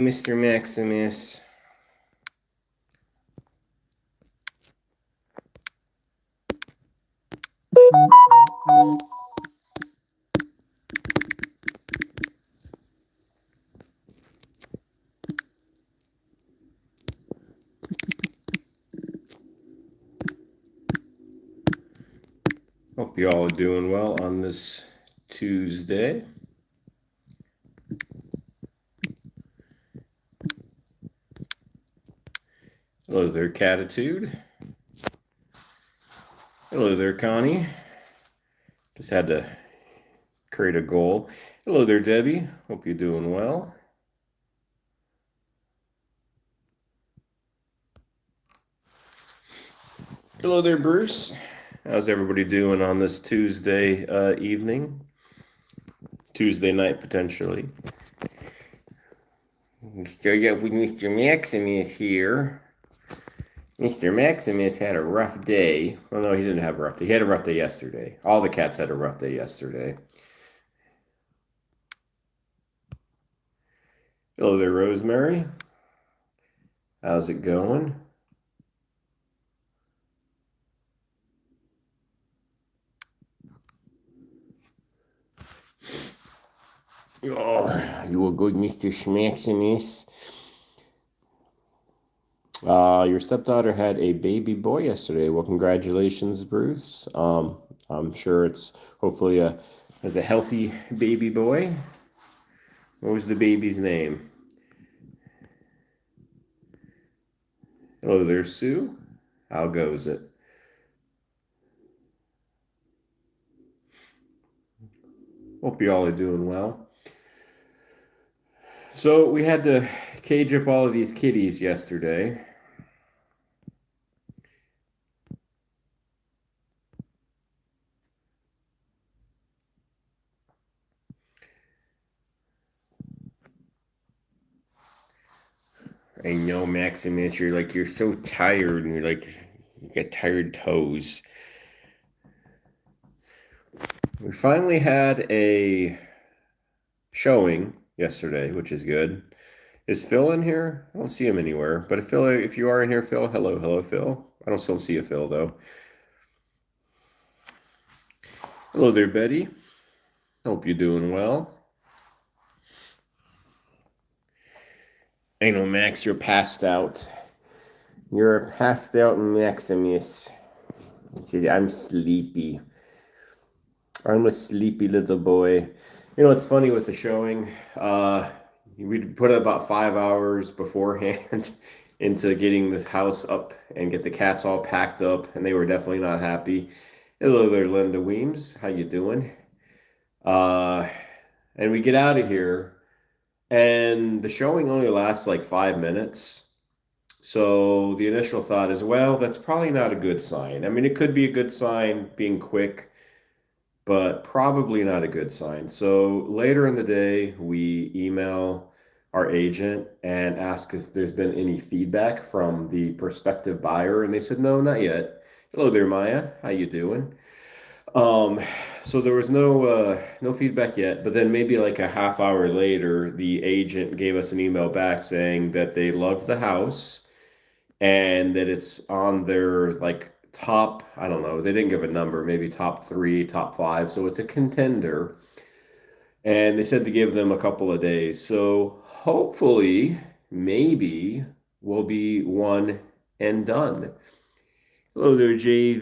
Mr. Maximus. Hope you all are doing well on this Tuesday. Hello there, Catitude. Hello there, Connie. Just had to create a goal. Hello there, Debbie. Hope you're doing well. Hello there, Bruce. How's everybody doing on this Tuesday evening? Tuesday night, potentially. Still got with Mr. Maximus here. Mr. Maximus had a rough day. Well, no, he didn't have a rough day. He had a rough day yesterday. All the cats had a rough day yesterday. Hello there, Rosemary. How's it going? Oh, you a good Mr. Schmaximus. Your stepdaughter had a baby boy yesterday. Well, congratulations, Bruce. I'm sure it's hopefully a healthy baby boy. What was the baby's name? Hello there, Sue. How goes it? Hope you all are doing well. So we had to cage up all of these kitties yesterday. I know, Maximus, you're so tired and you got tired toes. We finally had a showing yesterday, which is good. Is Phil in here? I don't see him anywhere. But if you are in here, Phil, hello, Phil. I don't still see a Phil though. Hello there, Betty. Hope you're doing well. I know, Max, you're passed out. You're passed out, Maximus. I'm sleepy. I'm a sleepy little boy. You know, it's funny with the showing. We put about 5 hours beforehand into getting the house up and get the cats all packed up, and they were definitely not happy. Hello there, Linda Weems. How you doing? Uh, and we get out of here, and the showing only lasts like 5 minutes. So the initial thought is, well, that's probably not a good sign. I mean, it could be a good sign being quick, but probably not a good sign. So later in the day, we email our agent and ask if there's been any feedback from the prospective buyer, and they said no, not yet. Hello there, Maya. How you doing? Um, so there was no feedback yet, but then maybe like a half hour later, the agent gave us an email back saying that they loved the house and that it's on their like top, I don't know, they didn't give a number, maybe top three, top five. So it's a contender. And they said to give them a couple of days. So hopefully, maybe we'll be one and done. Hello there, Jay.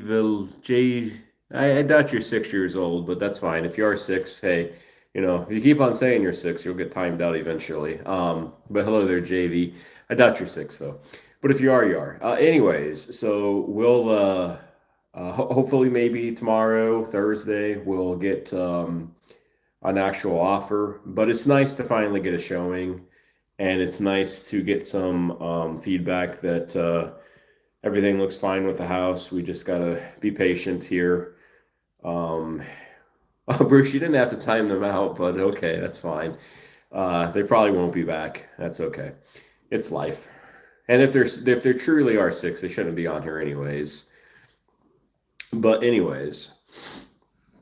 I doubt you're 6 years old, but that's fine. If you are six, hey, if you keep on saying you're six, you'll get timed out eventually. But hello there, JV. I doubt you're six though. But if you are, you are. Anyways, so we'll hopefully maybe tomorrow, Thursday, we'll get an actual offer. But it's nice to finally get a showing, and it's nice to get some feedback that everything looks fine with the house. We just gotta be patient here. Oh, Bruce, you didn't have to time them out, but okay, that's fine. They probably won't be back. That's okay. It's life. And if they truly are six, they shouldn't be on here anyways. But anyways,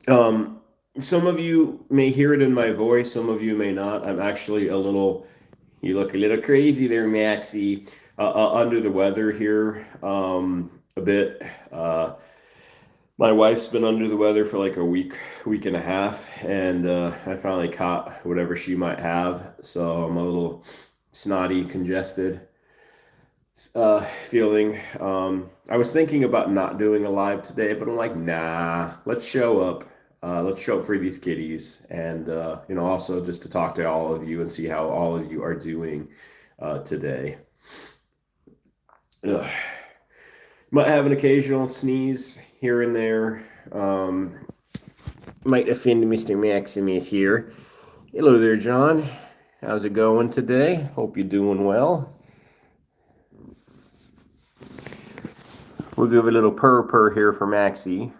some of you may hear it in my voice, some of you may not. I'm actually a little You look a little crazy there, Maxie. Under the weather here a bit. My wife's been under the weather for like a week and a half, and I finally caught whatever she might have. So I'm a little snotty, congested feeling. I was thinking about not doing a live today, but I'm like, nah, let's show up. Let's show up for these kitties, and also just to talk to all of you and see how all of you are doing today. Ugh. Might have an occasional sneeze here and there. Might offend Mr. Maximus here. Hello there, John. How's it going today? Hope you're doing well. We'll give a little purr here for Maxie.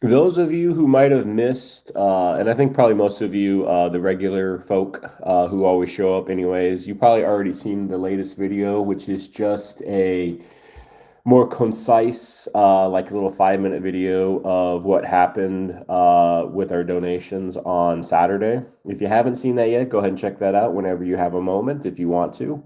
Those of you who might have missed, and I think probably most of you, the regular folk who always show up anyways, you probably already seen the latest video, which is just a more concise, like a little 5-minute video of what happened with our donations on Saturday. If you haven't seen that yet, go ahead and check that out whenever you have a moment if you want to.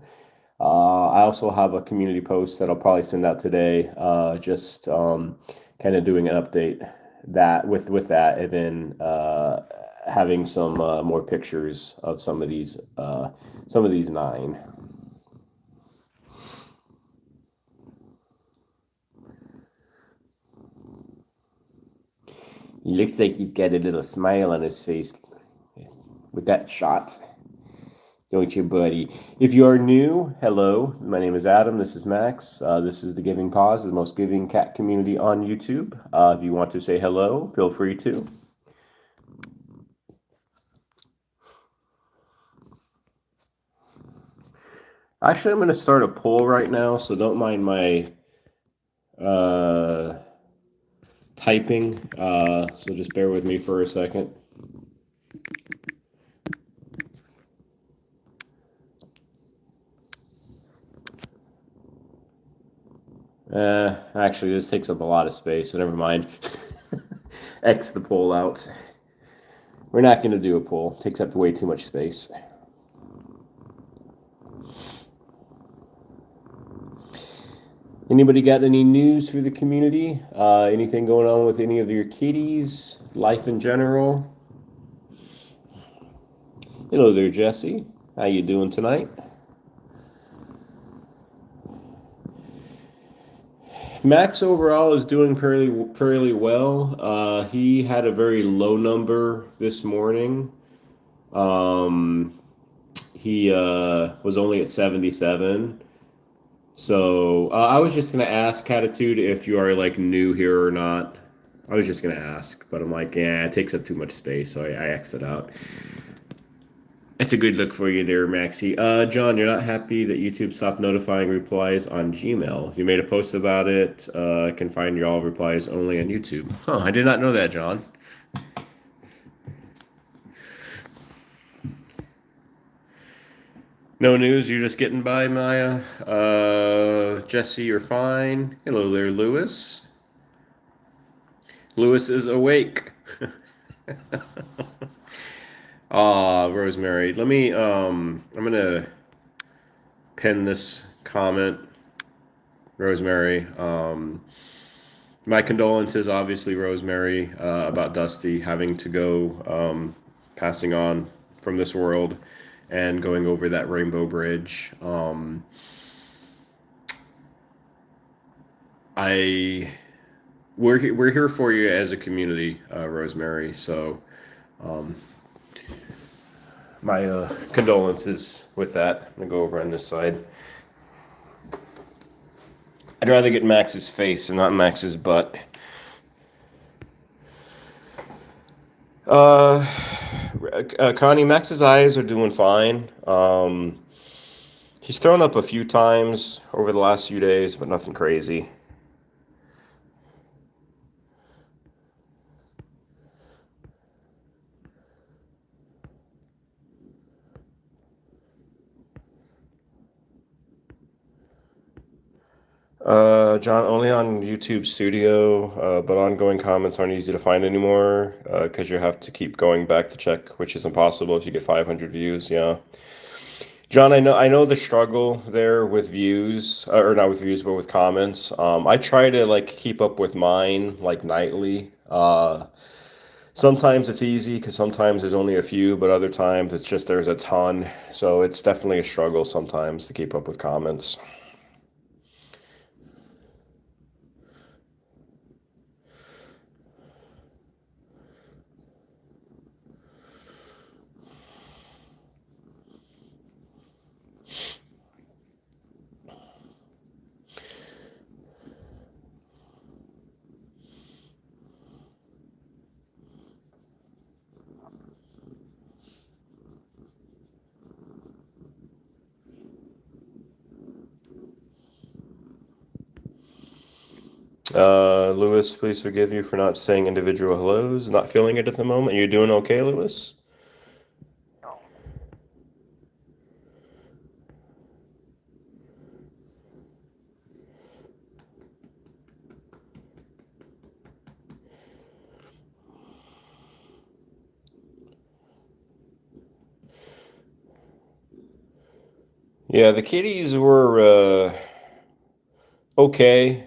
I also have a community post that I'll probably send out today, just kind of doing an update that with that, and then having some more pictures of some of these 9. He looks like he's got a little smile on his face with that shot. Don't you, buddy? If you are new, hello. My name is Adam. This is Max. This is the Giving PAWS, the most giving cat community on YouTube. If you want to say hello, feel free to. Actually, I'm going to start a poll right now, so don't mind my typing. So just bear with me for a second. Actually, this takes up a lot of space, so never mind. X the poll out. We're not going to do a poll. It takes up way too much space. Anybody got any news for the community? Anything going on with any of your kitties? Life in general? Hello there, Jesse. How you doing tonight? Max overall is doing fairly well. He had a very low number this morning. He was only at 77. So I was just gonna ask Catitude if you are like new here or not. I was just gonna ask, but I'm like, yeah, it takes up too much space, so I X'd it out. It's a good look for you there, Maxie. John, you're not happy that YouTube stopped notifying replies on Gmail. You made a post about it. I can find your all replies only on YouTube. Huh, I did not know that, John. No news, you're just getting by, Maya. Jesse, you're fine. Hello there, Lewis. Lewis is awake. Rosemary. Let me, I'm gonna pin this comment, Rosemary. My condolences, obviously, Rosemary, about Dusty having to go, passing on from this world and going over that rainbow bridge. We're here for you as a community, Rosemary. So, my condolences with that. I'm gonna go over on this side. I'd rather get Max's face and not Max's butt. Connie, Max's eyes are doing fine. He's thrown up a few times over the last few days, but nothing crazy. John, only on YouTube Studio, but ongoing comments aren't easy to find anymore because you have to keep going back to check, which is impossible if you get 500 views. Yeah, John, I know the struggle there with views, or not with views, but with comments. I try to like keep up with mine like nightly. Sometimes it's easy because sometimes there's only a few, but other times it's just there's a ton. So it's definitely a struggle sometimes to keep up with comments. Lewis, please forgive you for not saying individual hellos. Not feeling it at the moment. You doing okay, Lewis? Yeah, the kitties were okay.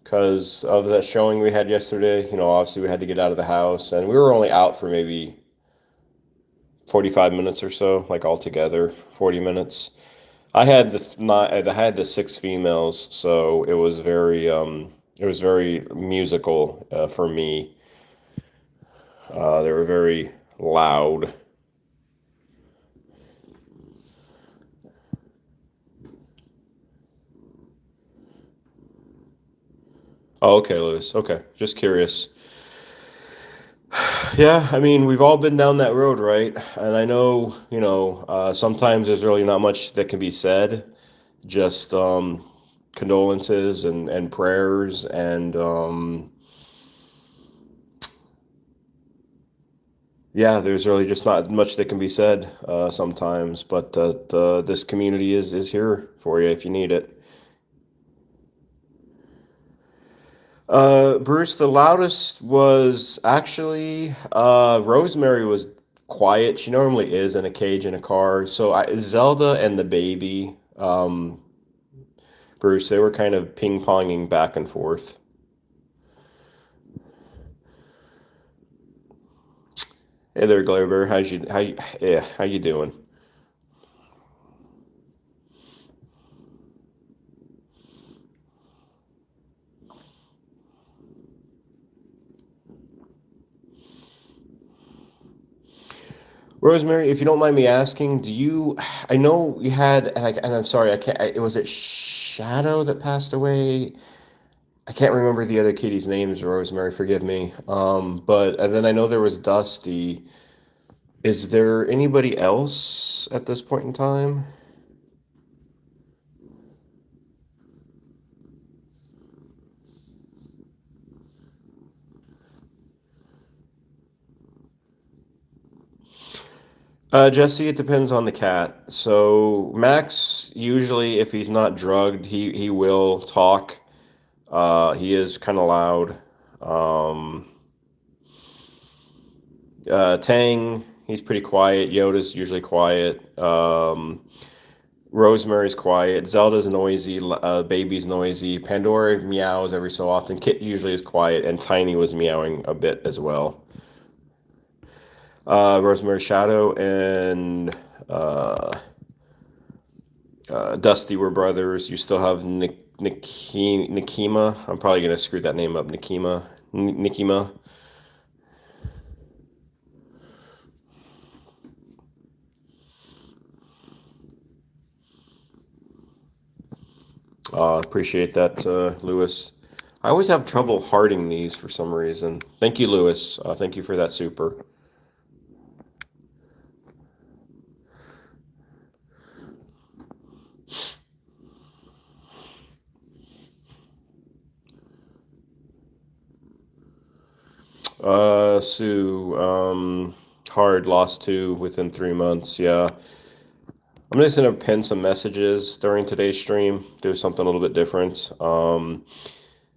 Because of that showing we had yesterday. Obviously we had to get out of the house, and we were only out for maybe 45 minutes or so, like altogether, 40 minutes. I had I had the six females, so it was very musical for me. They were very loud. Oh, okay, Lewis. Okay, just curious. Yeah, I mean, we've all been down that road, right? And I know, sometimes there's really not much that can be said. Just condolences and prayers and yeah, there's really just not much that can be said sometimes. But this community is here for you if you need it. Bruce, the loudest was actually Rosemary was quiet. She normally is in a cage in a car. So Zelda and the baby, Bruce, they were kind of ping-ponging back and forth. Hey there, Glover. How you doing? Rosemary, if you don't mind me asking, do you? I know you had, and I'm sorry, I can't. Was it Shadow that passed away? I can't remember the other kitty's names. Rosemary, forgive me. But and then I know there was Dusty. Is there anybody else at this point in time? Jesse, it depends on the cat. So Max, usually, if he's not drugged, he will talk. He is kind of loud. Um, Tang, he's pretty quiet. Yoda's usually quiet. Rosemary's quiet. Zelda's noisy. Baby's noisy. Pandora meows every so often. Kit usually is quiet, and Tiny was meowing a bit as well. Rosemary Shadow and Dusty were brothers. You still have Nikima. I'm probably gonna screw that name up. Nikima. Appreciate that, Lewis. I always have trouble hearting these for some reason. Thank you, Lewis. Thank you for that super. Sue, hard lost two within 3 months. Yeah. I'm just gonna pin some messages during today's stream, do something a little bit different. And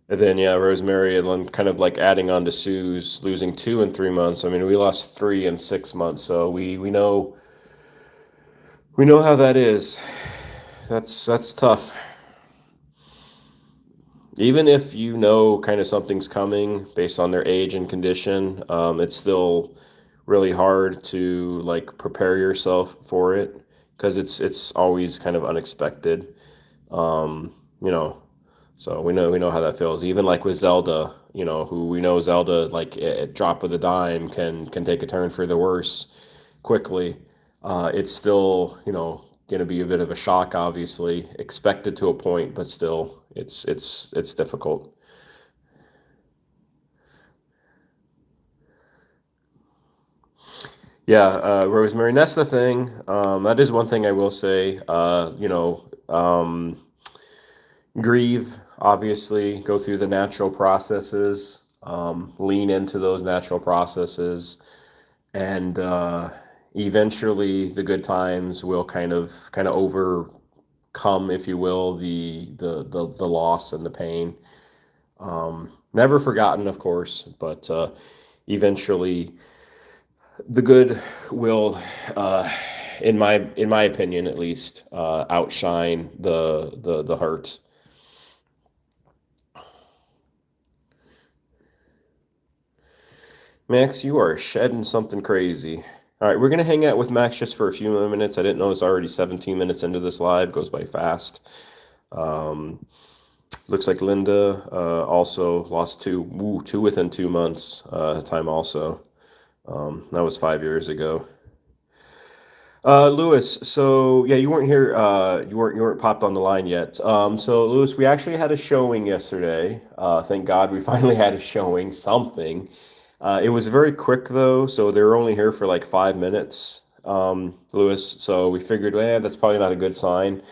then yeah, Rosemary, and then kind of like adding on to Sue's losing 2 in 3 months. I mean, we lost 3 in 6 months, so we know how that is. That's tough. Even if you know kind of something's coming based on their age and condition, it's still really hard to like prepare yourself for it because it's always kind of unexpected. You know, so we know how that feels. Even like with Zelda, who we know Zelda like at drop of the dime can take a turn for the worse quickly. It's still going to be a bit of a shock, obviously, expected to a point, but still, it's difficult. Yeah, Rosemary, and that's the thing. That is one thing I will say. Grieve, obviously, go through the natural processes, lean into those natural processes, and eventually the good times will kind of overcome, if you will, the loss and the pain. Never forgotten, of course, but eventually the good will, in my opinion, at least, outshine the hurt. Max, you are shedding something crazy. All right, we're gonna hang out with Max just for a few more minutes. I didn't know it's already 17 minutes into this live. Goes by fast. Um, Looks like Linda also lost two within 2 months. Time also. That was 5 years ago. Lewis, so yeah, you weren't here. You weren't popped on the line yet. So Lewis, we actually had a showing yesterday. Thank God we finally had a showing. Something. It was very quick though, so they were only here for like 5 minutes. Lewis. So we figured, that's probably not a good sign.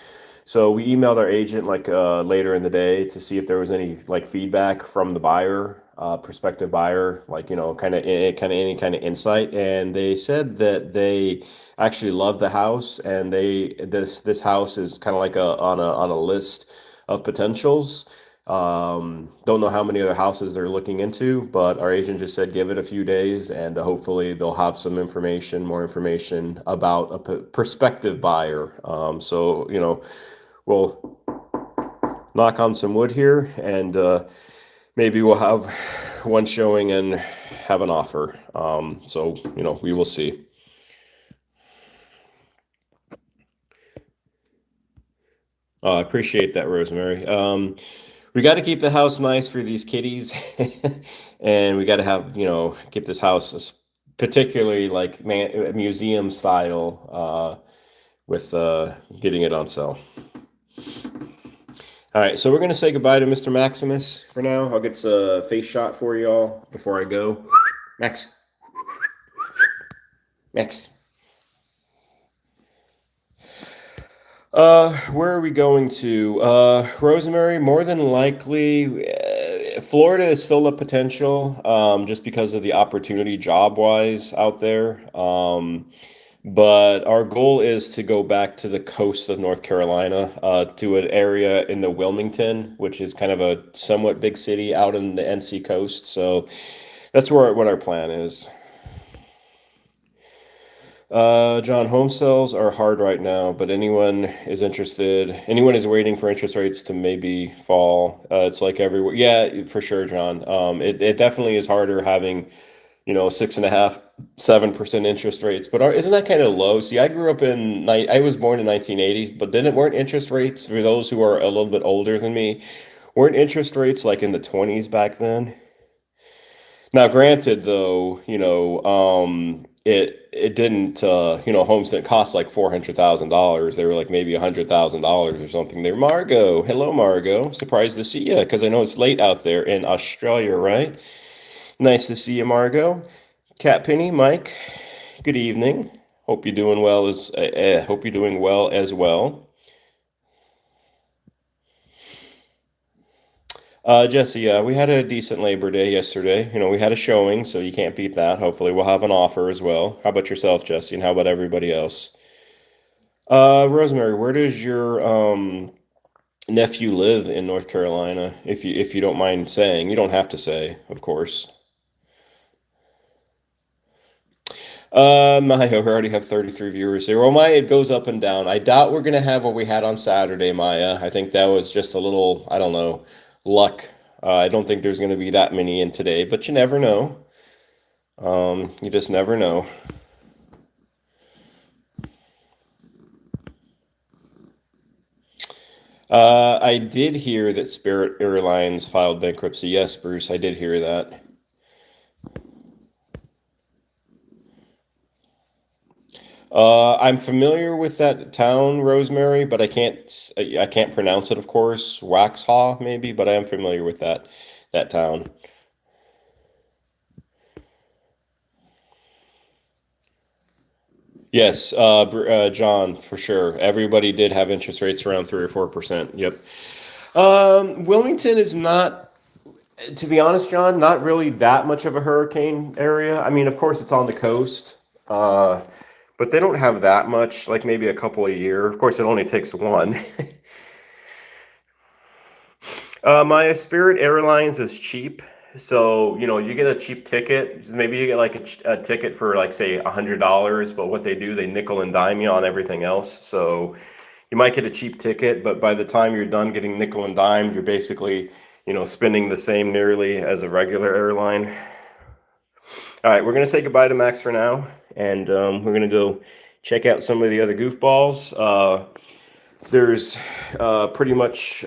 So we emailed our agent like later in the day to see if there was any like feedback from the buyer, prospective buyer, like any kind of insight, and they said that they actually love the house, and this house is kind of like on a list of potentials. Don't know how many other houses they're looking into, but our agent just said give it a few days, and hopefully they'll have some more information about a prospective buyer. So we'll knock on some wood here, and maybe we'll have one showing and have an offer. So we will see. I appreciate that, Rosemary. We got to keep the house nice for these kitties, and we got to have keep this house particularly like museum style, with getting it on sale. All right, so we're gonna say goodbye to Mr. Maximus for now. I'll get a face shot for y'all before I go. Max, Max. Where are we going to? Rosemary, more than likely, Florida is still a potential, just because of the opportunity job wise out there. But our goal is to go back to the coast of North Carolina, to an area in the Wilmington, which is kind of a somewhat big city out in the NC coast. So that's what our plan is. John, home sales are hard right now, but anyone is waiting for interest rates to maybe fall. It's like everywhere. Yeah, for sure, John. It definitely is harder having, 6.5, 7% interest rates. But isn't that kind of low? See, I was born in 1980s, but weren't interest rates, for those who are a little bit older than me, weren't interest rates like in the 20s back then? Now, granted, though, it didn't, homes didn't cost like $400,000. They were like maybe $100,000 or something. There, Margot. Hello, Margot. Surprised to see you because I know it's late out there in Australia, right? Nice to see you, Margot. Cat Penny, Mike. Good evening. Hope you're doing well as well. Jesse, we had a decent Labor Day yesterday. We had a showing, so you can't beat that. Hopefully, we'll have an offer as well. How about yourself, Jesse, and how about everybody else? Rosemary, where does your nephew live in North Carolina? If you don't mind saying, you don't have to say, of course. Maya, we already have 33 viewers here. Well, Maya, it goes up and down. I doubt we're gonna have what we had on Saturday, Maya. I think that was just a little, I don't know, luck. I don't think there's gonna be that many in today, but you never know. You just never know. I did hear that Spirit Airlines filed bankruptcy. Yes, Bruce, I did hear that. I'm familiar with that town, Rosemary, but I can't pronounce it, of course. Waxhaw, maybe, but I am familiar with that town. Yes, John, for sure. Everybody did have interest rates around 3 or 4%. Yep. Wilmington is not, to be honest, John, not really that much of a hurricane area. I mean, of course, it's on the coast, but they don't have that much, like maybe a couple a year. Of course, it only takes one. My Spirit Airlines is cheap. So, you get a cheap ticket. Maybe you get like a ticket for like say $100, but what they do, they nickel and dime you on everything else. So you might get a cheap ticket, but by the time you're done getting nickel and dime, you're basically, spending the same nearly as a regular airline. All right, we're gonna say goodbye to Max for now, and we're gonna go check out some of the other goofballs. There's pretty much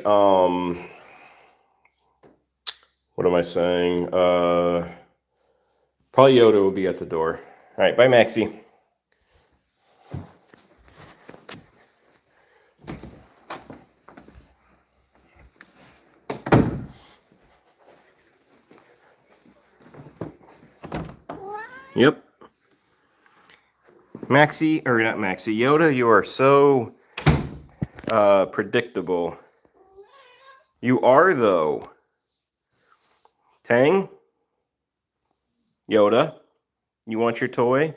what am I saying? Probably Yoda will be at the door. All right, bye, Maxie. Yep. Maxie, or not Maxie, Yoda, you are so predictable. You are, though. Tang? Yoda, you want your toy?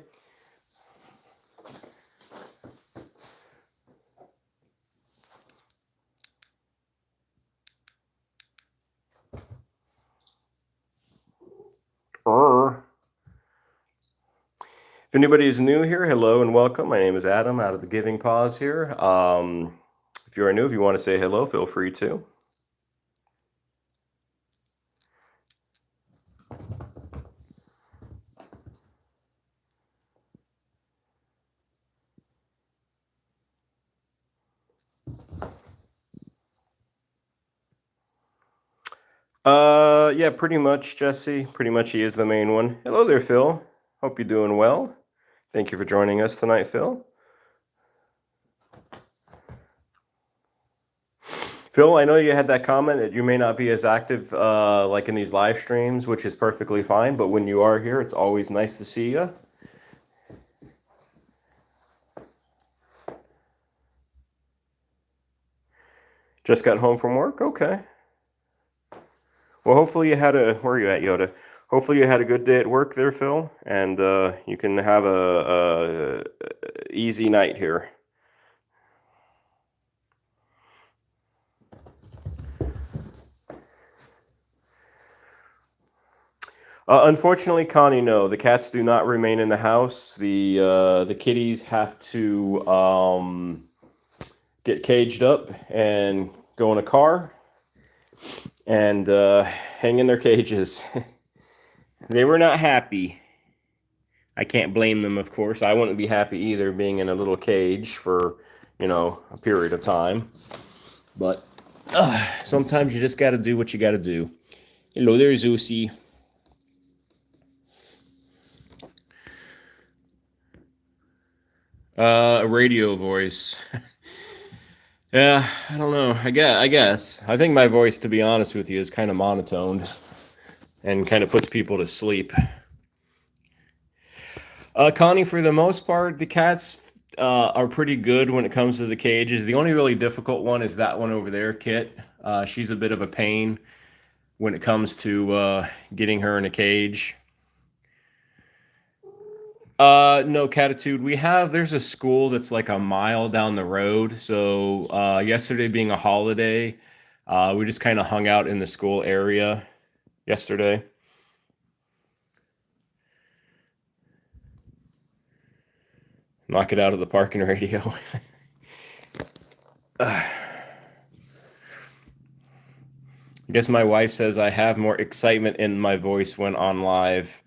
If anybody is new here, hello and welcome. My name is Adam out of the Giving PAWS here. If you are new, if you want to say hello, feel free to. Yeah, pretty much, Jesse. Pretty much he is the main one. Hello there, Phil. Hope you're doing well. Thank you for joining us tonight, Phil. Phil, I know you had that comment that you may not be as active like in these live streams, which is perfectly fine, but when you are here, it's always nice to see you. Just got home from work? Okay. Well, hopefully you had where are you at, Yoda? Hopefully you had a good day at work there, Phil, and you can have a easy night here. Unfortunately, Connie, no. The cats do not remain in the house. The kitties have to get caged up and go in a car and hang in their cages. They were not happy. I can't blame them, of course. I wouldn't be happy either being in a little cage for, a period of time. But sometimes you just got to do what you got to do. Hello there, Zeusy. A radio voice. Yeah, I don't know. I guess. I think my voice, to be honest with you, is kind of monotoned and kind of puts people to sleep. Connie, for the most part, the cats are pretty good when it comes to the cages. The only really difficult one is that one over there, Kit. She's a bit of a pain when it comes to getting her in a cage. No, Catitude. There's a school that's like a mile down the road. So, yesterday being a holiday, we just kind of hung out in the school area yesterday. Knock it out of the parking radio. I guess my wife says I have more excitement in my voice when on live.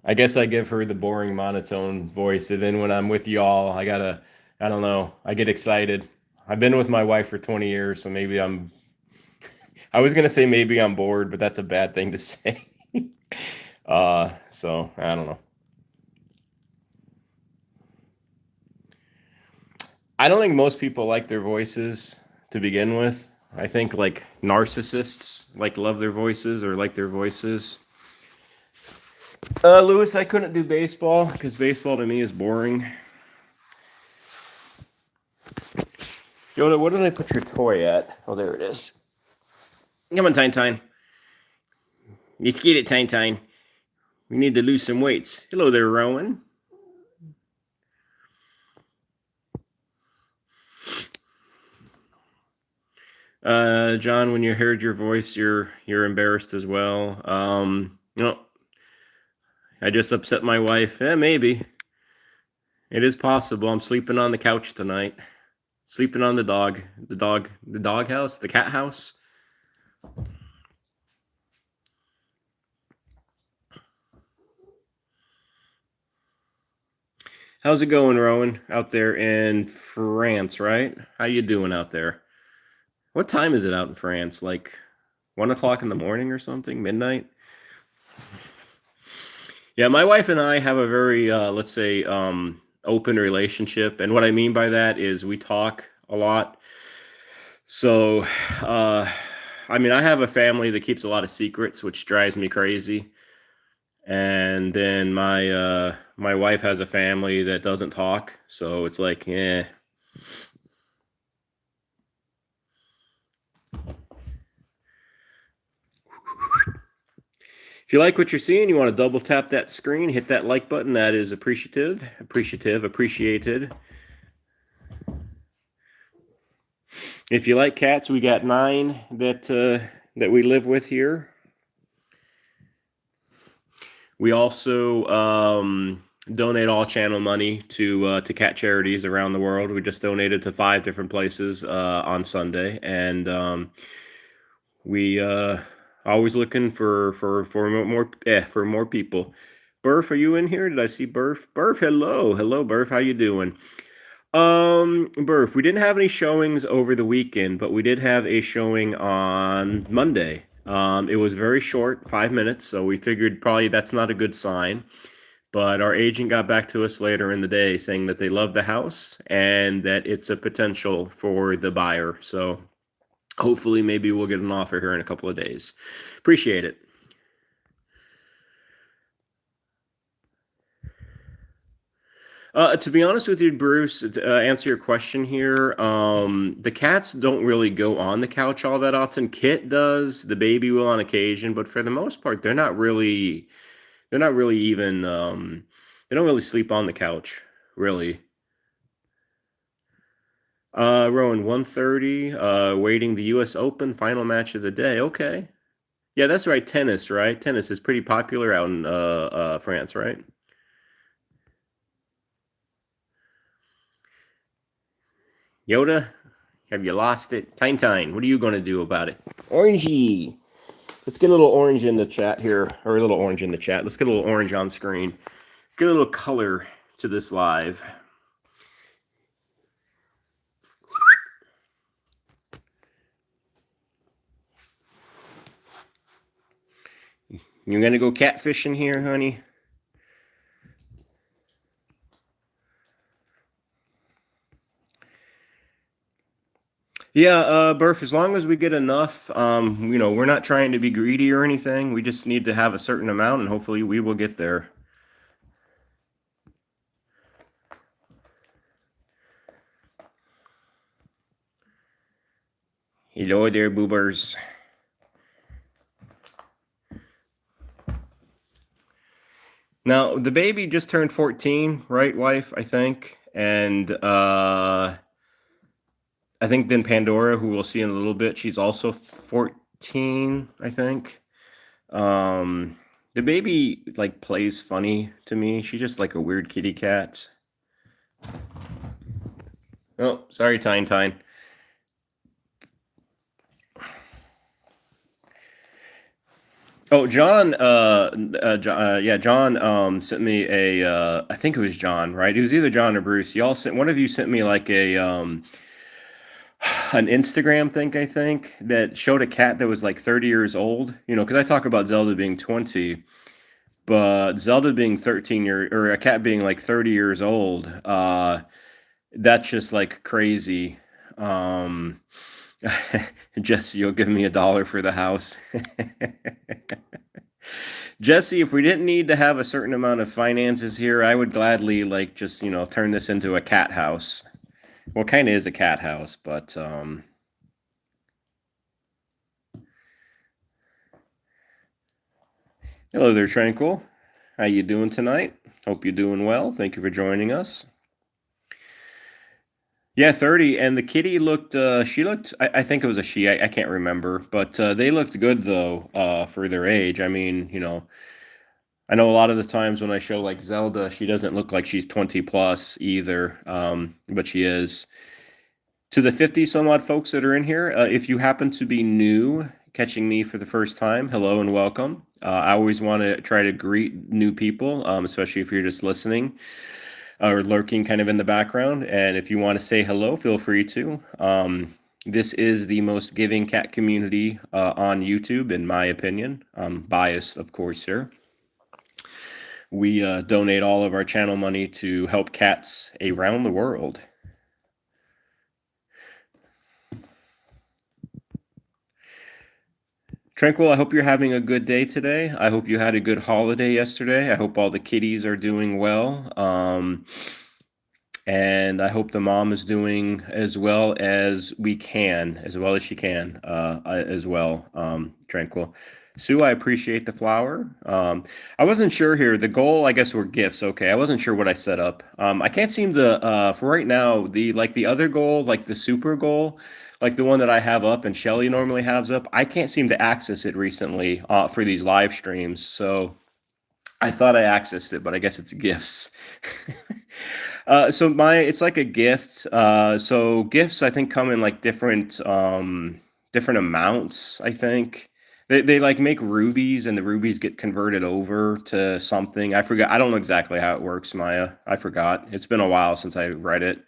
I guess I give her the boring monotone voice, and then when I'm with y'all, I don't know, I get excited. I've been with my wife for 20 years, so I was gonna say maybe I'm bored, but that's a bad thing to say. So I don't know. I don't think most people like their voices to begin with. I think like narcissists like love their voices or like their voices. Lewis, I couldn't do baseball because baseball to me is boring. Yoda, where did I put your toy at? Oh, there it is. Come on, Tine Tine. Let's get it, Tine Tine. We need to lose some weights. Hello there, Rowan. John, when you heard your voice, you're embarrassed as well. I just upset my wife. Maybe. It is possible. I'm sleeping on the couch tonight. Sleeping on the dog house, the cat house. How's it going, Rowan? Out there in France, right? How you doing out there? What time is it out in France? Like 1 o'clock in the morning or something? Midnight? Yeah, my wife and I have a very, let's say, open relationship. And what I mean by that is we talk a lot. So, I mean, I have a family that keeps a lot of secrets, which drives me crazy. And then my wife has a family that doesn't talk. So it's like, eh. If you like what you're seeing, you want to double tap that screen, hit that like button. That is appreciated. If you like cats, we got 9 that we live with here. We also donate all channel money to cat charities around the world. We just donated to 5 different places on Sunday, and we always looking for more people. Burf, are you in here? Did I see Burf? Burf, hello, Burf. How you doing? Burf, we didn't have any showings over the weekend, but we did have a showing on Monday. It was very short, 5 minutes, so we figured probably that's not a good sign. But our agent got back to us later in the day saying that they love the house and that it's a potential for the buyer. So hopefully maybe we'll get an offer here in a couple of days. Appreciate it. To be honest with you, Bruce, to answer your question here, the cats don't really go on the couch all that often. Kit does, the baby will on occasion, but for the most part, they're not really even, they don't really sleep on the couch, really. Rowan, 1:30, waiting the U.S. Open final match of the day. Okay. Yeah, that's right. Tennis, right? Tennis is pretty popular out in France, right? Yoda, have you lost it? Tine Tine, what are you going to do about it? Orangey. Let's get a little orange in the chat here, or a little orange in the chat. Let's get a little orange on screen. Get a little color to this live. You're going to go catfishing here, honey? Yeah, Burf, as long as we get enough, we're not trying to be greedy or anything. We just need to have a certain amount, and hopefully we will get there. Hello there, boobers. Now, the baby just turned 14, right, wife, I think. And I think then Pandora, who we'll see in a little bit, she's also 14, I think. The baby like plays funny to me. She's just like a weird kitty cat. Oh, sorry, Tine Tine. Oh, John, yeah, John, sent me a, I think it was John, right? It was either John or Bruce. Y'all sent, one of you sent me like a, an Instagram thing, I think, that showed a cat that was like 30 years old, you know, because I talk about Zelda being 20, but Zelda being 13 or a cat being like 30 years old, that's just like crazy. Um, Jesse, you'll give me $1 for the house. Jesse, if we didn't need to have a certain amount of finances here, I would gladly like just, you know, turn this into a cat house. Well, kind of is a cat house, but hello there, Tranquil. How you doing tonight? Hope you're doing well. Thank you for joining us. Yeah, 30, and the kitty looked, she looked, I think it was a she, I can't remember, but they looked good though, for their age. I mean, you know, I know a lot of the times when I show like Zelda, she doesn't look like she's 20 plus either, but she is. To the 50 some odd folks that are in here, if you happen to be new, catching me for the first time, hello and welcome. I always want to try to greet new people, especially if you're just listening or lurking kind of in the background. And if you want to say hello, feel free to. This is the most giving cat community on YouTube, in my opinion. I'm biased, of course, here. We donate all of our channel money to help cats around the world. Tranquil, I hope you're having a good day today. I hope you had a good holiday yesterday. I hope all the kitties are doing well. And I hope the mom is doing as well as we can, as well as she can, as well. Tranquil. Sue, I appreciate the flower. I wasn't sure here. The goal, I guess, were gifts. Okay, I wasn't sure what I set up. I can't seem to, for right now, the other goal, like the super goal, like the one that I have up and Shelly normally has up, I can't seem to access it recently for these live streams. So I thought I accessed it, but I guess it's gifts. So it's like a gift. So gifts I think come in like different different amounts, I think. They like make rubies and the rubies get converted over to something. I forgot. I don't know exactly how it works, Maya. I forgot. It's been a while since I read it.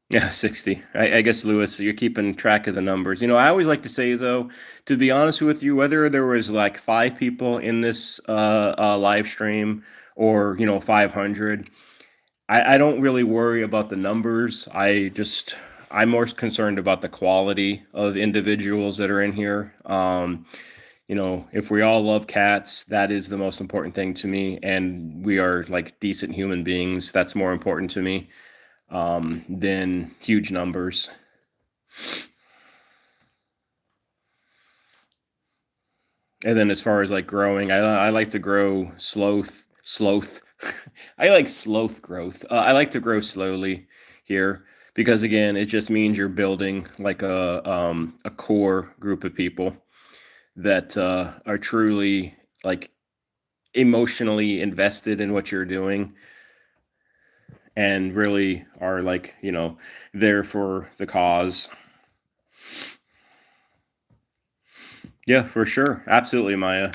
Yeah, 60. I guess, Lewis, you're keeping track of the numbers. You know, I always like to say, though, to be honest with you, whether there was like 5 people in this live stream or, you know, 500, I don't really worry about the numbers. I'm more concerned about the quality of individuals that are in here. You know, if we all love cats, that is the most important thing to me. And we are like decent human beings. That's more important to me than huge numbers. And then as far as like growing, I like to grow sloth. I like sloth growth. I like to grow slowly here because again, it just means you're building like a core group of people that are truly like emotionally invested in what you're doing and really are like, you know, there for the cause. Yeah, for sure. Absolutely, Maya.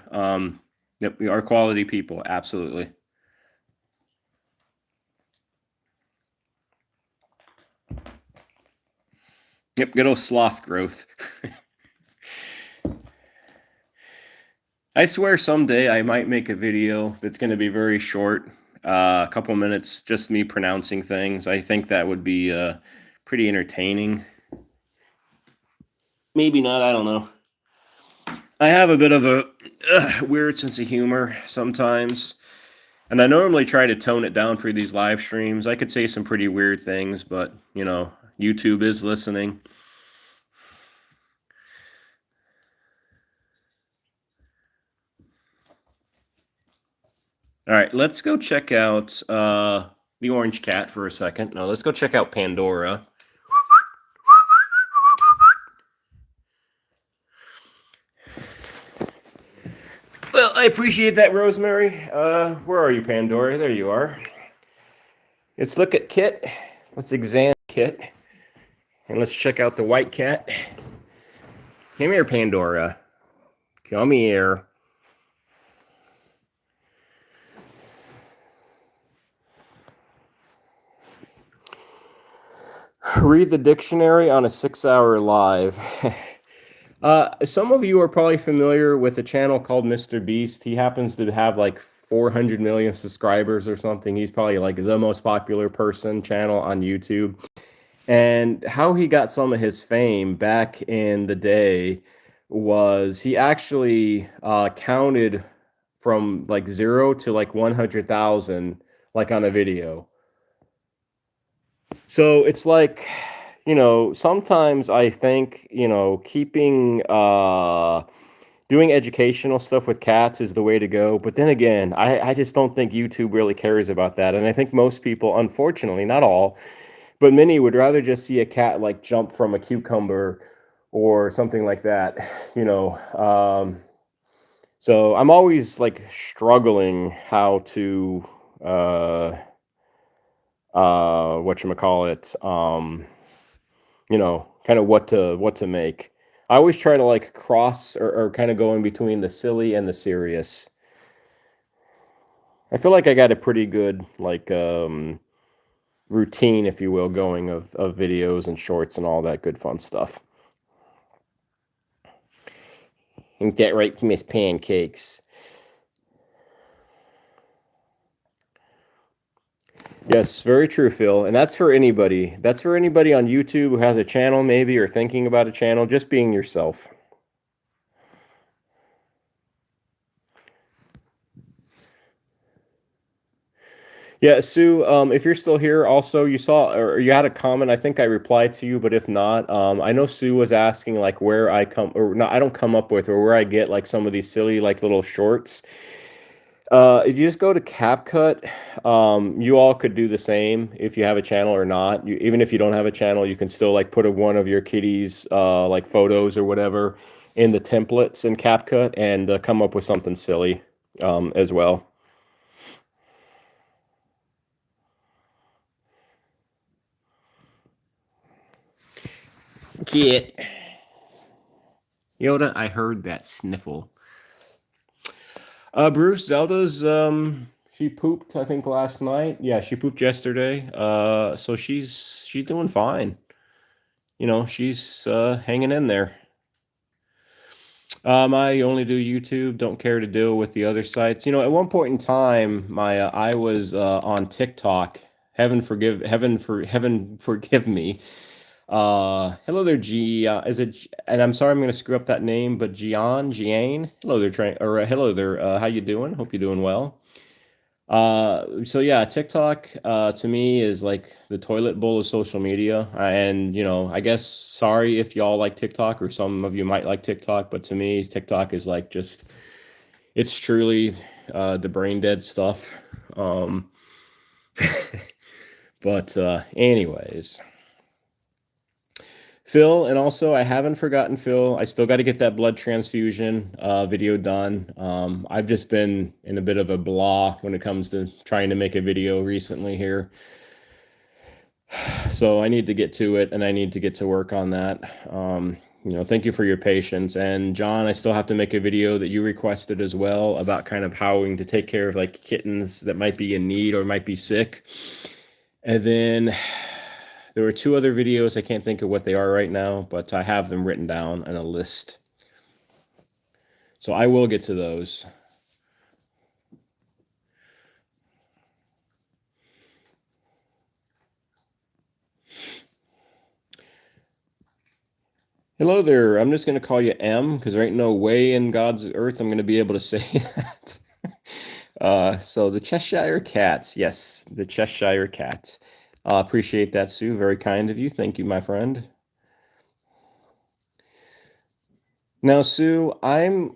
Yep, we are quality people. Absolutely. Yep, good old sloth growth. I swear someday I might make a video that's going to be very short, a couple minutes, just me pronouncing things. I think that would be pretty entertaining. Maybe not, I don't know. I have a bit of a weird sense of humor sometimes. And I normally try to tone it down for these live streams. I could say some pretty weird things, but, you know, YouTube is listening. All right, let's go check out the orange cat for a second. No, let's go check out Pandora. Well, I appreciate that, Rosemary. Where are you, Pandora? There you are. Let's look at Kit. Let's examine Kit. And let's check out the white cat. Come here, Pandora. Come here. Read the dictionary on a 6-hour live. Some of you are probably familiar with a channel called Mr. Beast. He happens to have like 400 million subscribers or something. He's probably like the most popular channel on YouTube. And how he got some of his fame back in the day was he actually counted from like 0 to like 100,000 like on a video. So it's like, sometimes I think, keeping doing educational stuff with cats is the way to go. But then again, I just don't think YouTube really cares about that. And I think most people, unfortunately, not all, but many would rather just see a cat like jump from a cucumber or something like that, So I'm always like struggling how to whatchamacallit, kind of what to make. I always try to like cross or kind of go in between the silly and the serious. I feel like I got a pretty good like routine, if you will, going of videos and shorts and all that good fun stuff. Ain't that right, Miss Pancakes? Yes, very true, Phil. And that's for anybody. That's for anybody on YouTube who has a channel maybe or thinking about a channel, just being yourself. Yeah, Sue, if you're still here, also you saw or you had a comment. I think I replied to you, but if not, I know Sue was asking like where I come or no, I don't come up with or where I get like some of these silly like little shorts. If you just go to CapCut, you all could do the same if you have a channel or not. Even if you don't have a channel, you can still like put one of your kitties, like photos or whatever, in the templates in CapCut and come up with something silly as well. Kit. Yoda, I heard that sniffle. Bruce, Zelda's she pooped, I think, last night. Yeah, she pooped yesterday. So she's doing fine. She's hanging in there. I only do YouTube. Don't care to deal with the other sites. At one point in time, I was on TikTok. Heaven forgive me. Hello there, G. And I'm sorry I'm going to screw up that name, but Giane. Hello there, hello there. How you doing? Hope you're doing well. So yeah, TikTok to me is like the toilet bowl of social media. And I guess sorry if y'all like TikTok or some of you might like TikTok, but to me, TikTok is like it's truly the brain dead stuff. But anyways. Phil, and also I haven't forgotten Phil. I still got to get that blood transfusion video done. I've just been in a bit of a blah when it comes to trying to make a video recently here. So I need to get to it and I need to get to work on that. Thank you for your patience. And John, I still have to make a video that you requested as well about kind of how to take care of like kittens that might be in need or might be sick. And then there were 2 other videos. I can't think of what they are right now, but I have them written down in a list. So I will get to those. Hello there. I'm just going to call you M because there ain't no way in God's earth I'm going to be able to say that. So the Cheshire Cats. Yes, the Cheshire Cats. Appreciate that, Sue. Very kind of you. Thank you, my friend. Now, Sue, I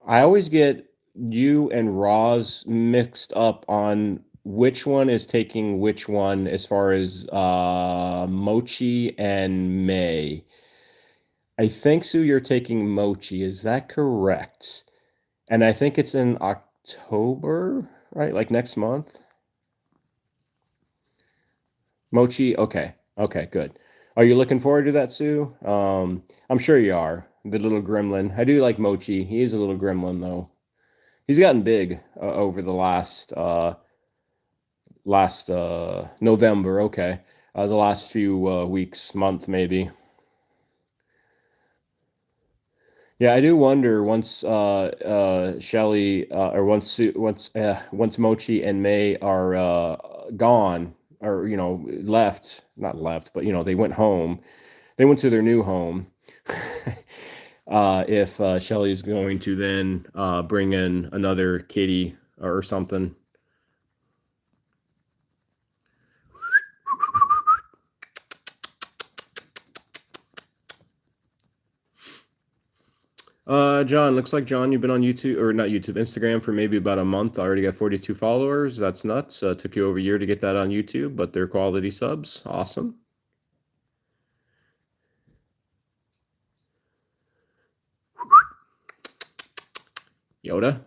always get you and Roz mixed up on which one is taking which one as far as Mochi and May. I think, Sue, you're taking Mochi. Is that correct? And I think it's in October, right? Like next month? Mochi? Okay. Okay, good. Are you looking forward to that, Sue? I'm sure you are. The little gremlin. I do like Mochi. He is a little gremlin, though. He's gotten big over the last November. Okay, the last few weeks, month maybe. Yeah, I do wonder once Shelly or once Mochi and May are gone or left, not left, but they went home. They went to their new home. If Shelly is going to then bring in another kitty or something. John, looks like John, you've been on YouTube or not YouTube, Instagram for maybe about a month. I already got 42 followers. That's nuts. Took you over a year to get that on YouTube, but they're quality subs. Awesome. Yoda.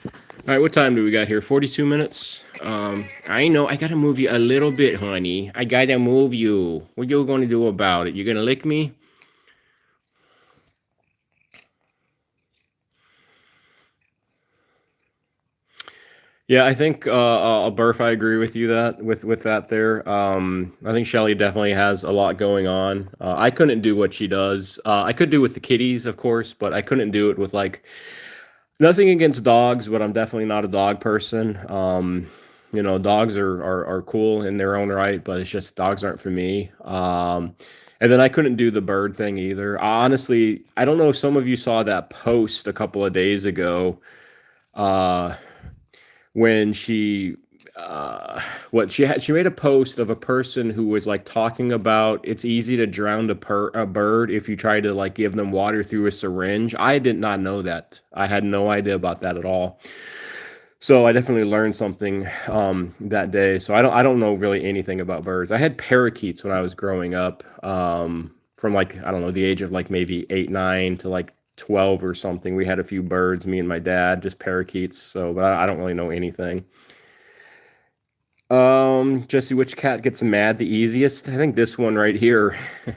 All right, what time do we got here? 42 minutes. I know I gotta move you a little bit, honey. I gotta move you. What you gonna do about it? You gonna lick me? Yeah, I think Burf, I agree with you that with that there. I think Shelly definitely has a lot going on. I couldn't do what she does. I could do with the kitties, of course, but I couldn't do it with like nothing against dogs, but I'm definitely not a dog person. Dogs are cool in their own right, but it's just dogs aren't for me. And then I couldn't do the bird thing either. Honestly, I don't know if some of you saw that post a couple of days ago. Uh, when she made a post of a person who was like talking about it's easy to drown a bird if you try to like give them water through a syringe. I did not know that. I had no idea about that at all. So I definitely learned something that day. So I don't know really anything about birds. I had parakeets when I was growing up, from like I don't know the age of like maybe 8, 9 to like 12 or something. We had a few birds, me and my dad, just parakeets. So but I don't really know anything. Jesse, which cat gets mad the easiest? I think this one right here. I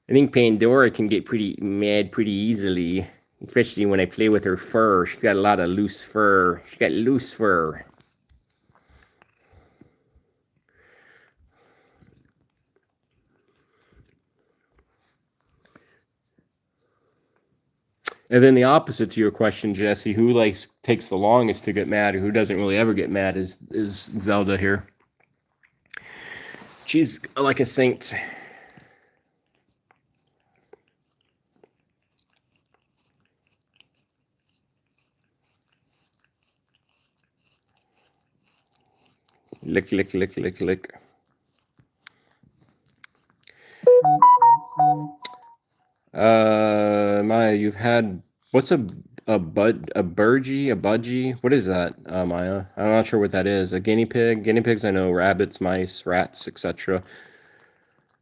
think Pandora can get pretty mad pretty easily, especially when I play with her fur. She's got a lot of loose fur. She's got loose fur. And then the opposite to your question, Jesse, who takes the longest to get mad or who doesn't really ever get mad is Zelda here. She's like a saint. Lick, lick, lick, lick, lick. Maya, you've had what's a budgie? What is that, Maya? I'm not sure what that is. A guinea pig? Guinea pigs, I know, rabbits, mice, rats, etc.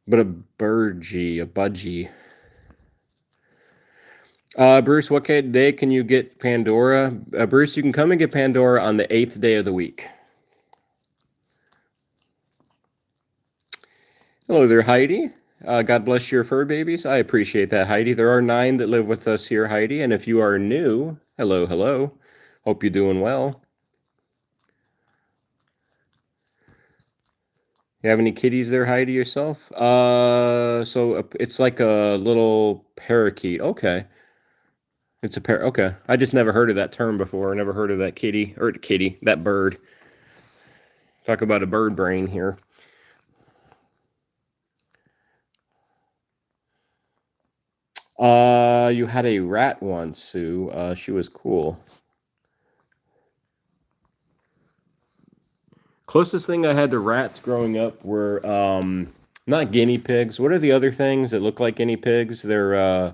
But a budgie. Bruce, what day can you get Pandora? Bruce, you can come and get Pandora on the 8th day of the week. Hello there, Heidi. God bless your fur babies. I appreciate that, Heidi. There are 9 that live with us here, Heidi. And if you are new, hello, hello. Hope you're doing well. You have any kitties there, Heidi, yourself? So it's like a little parakeet. Okay. It's a okay. I just never heard of that term before. Never heard of that that bird. Talk about a bird brain here. You had a rat once, Sue. She was cool. Closest thing I had to rats growing up were not guinea pigs. What are the other things that look like guinea pigs? They're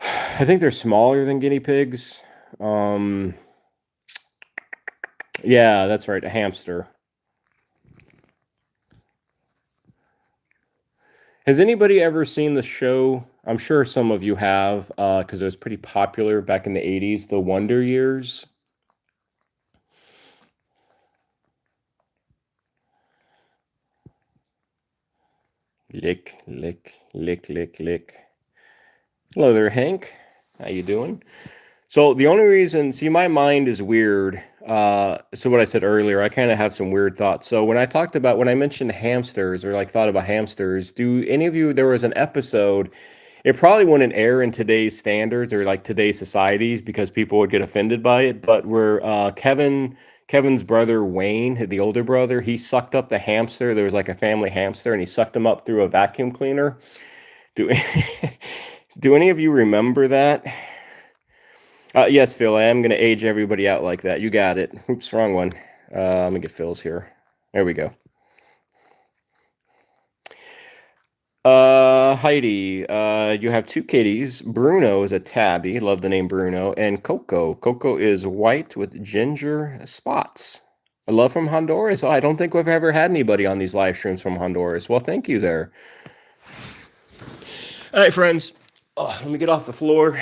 I think they're smaller than guinea pigs. Yeah, that's right, a hamster. Has anybody ever seen the show? I'm sure some of you have, because it was pretty popular back in the 80s, The Wonder Years. Lick, lick, lick, lick, lick. Hello there, Hank. How you doing? So the only reason, see, my mind is weird. So what I said earlier, I kind of have some weird thoughts. So when I mentioned hamsters or like thought about hamsters, do any of you, there was an episode, it probably wouldn't air in today's standards or like today's societies because people would get offended by it, but where Kevin's brother Wayne, the older brother, he sucked up the hamster. There was like a family hamster and he sucked him up through a vacuum cleaner. Do do any of you remember that? Yes, Phil, I am going to age everybody out like that. You got it. Oops, wrong one. Let me get Phil's here. There we go. Heidi, you have two kitties. Bruno is a tabby. Love the name Bruno. And Coco. Coco is white with ginger spots. I love from Honduras. Oh, I don't think we've ever had anybody on these live streams from Honduras. Well, thank you there. All right, friends. Let me get off the floor.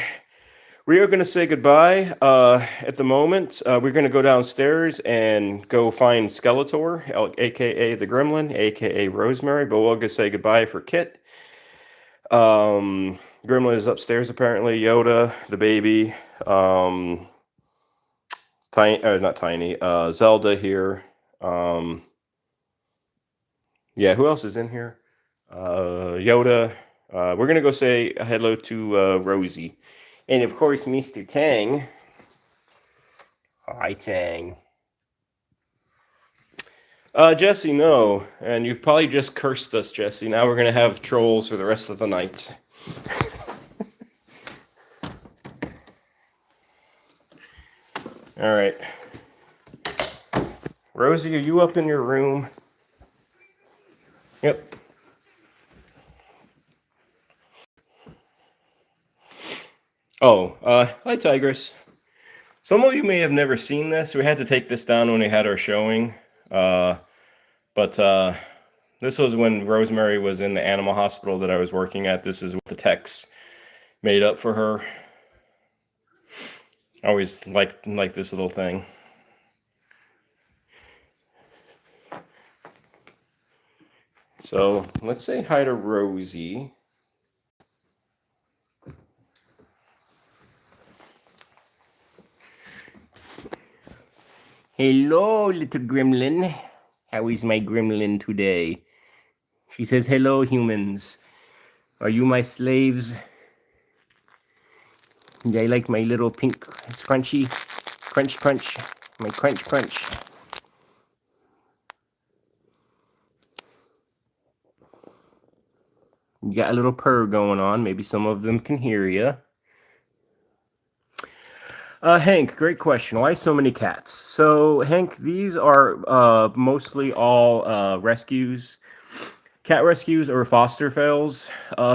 We are going to say goodbye at the moment. We're going to go downstairs and go find Skeletor, a.k.a. the Gremlin, a.k.a. Rosemary, but we'll just say goodbye for Kit. Gremlin is upstairs, apparently. Yoda, the baby. Not Tiny. Zelda here. Yeah, who else is in here? Yoda. We're going to go say hello to Rosie. And of course, Mr. Tang. Hi, Tang. Jesse, no. And you've probably just cursed us, Jesse. Now we're going to have trolls for the rest of the night. All right. Rosie, are you up in your room? Yep. Oh, hi, Tigress. Some of you may have never seen this. We had to take this down when we had our showing. But this was when Rosemary was in the animal hospital that I was working at. This is what the techs made up for her. I always like this little thing. So let's say hi to Rosie. Hello, little gremlin. How is my gremlin today? She says, hello, humans. Are you my slaves? I like my little pink scrunchy, crunch, crunch, my crunch, crunch. You got a little purr going on. Maybe some of them can hear you. Hank, great question. Why so many cats? So, Hank, these are mostly all rescues. Cat rescues or foster fails.